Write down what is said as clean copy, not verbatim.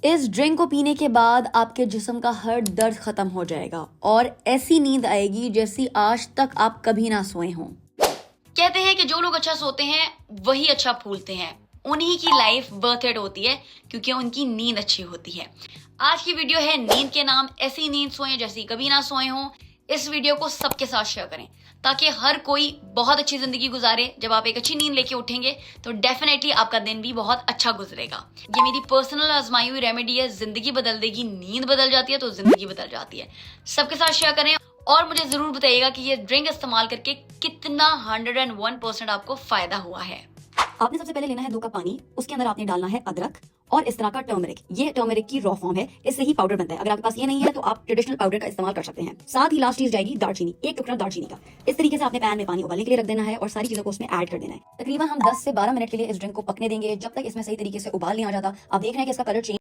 इस ड्रिंक को पीने के बाद आपके जिस्म का हर दर्द खत्म हो जाएगा और ऐसी नींद आएगी जैसी आज तक आप कभी ना सोए हों। कहते हैं कि जो लोग अच्छा सोते हैं वही अच्छा फूलते हैं, उन्हीं की लाइफ वर्थ इट होती है क्योंकि उनकी नींद अच्छी होती है। आज की वीडियो है नींद के नाम, ऐसी नींद सोएं जैसी कभी ना सोए हों। इस वीडियो को सबके साथ शेयर करें ताकि हर कोई बहुत अच्छी जिंदगी गुजारे। जब आप एक अच्छी नींद लेके उठेंगे तो डेफिनेटली आपका दिन भी बहुत अच्छा गुजरेगा। ये मेरी पर्सनल आजमाई हुई रेमेडी है, जिंदगी बदल देगी। नींद बदल जाती है तो जिंदगी बदल जाती है। सबके साथ शेयर करें और मुझे जरूर बताइएगा कि ये ड्रिंक इस्तेमाल करके कितना 101% आपको फायदा हुआ है। आपने सबसे पहले लेना है 2 कप पानी, उसके अंदर आपने डालना है अदरक और इस तरह का टर्मरिक। ये टर्मरिक की रॉ फॉर्म है, इससे ही पाउडर बनता है। अगर आपके पास ये नहीं है तो आप ट्रेडिशनल पाउडर का इस्तेमाल कर सकते हैं। साथ ही लास्ट चीज जाएगी दालचीनी, 1 टुकड़ा दालचीनी का। इस तरीके से आपने पैन में पानी उबालने के लिए रख देना है और सारी चीजों को उसमें ऐड कर देना है। तकरीबन हम 10 से 12 मिनट के लिए इस ड्रिंक को पकने देंगे जब तक इसमें सही तरीके से उबाल नहीं आ जाता। आप देख रहे हैं कि इसका कलर चेंज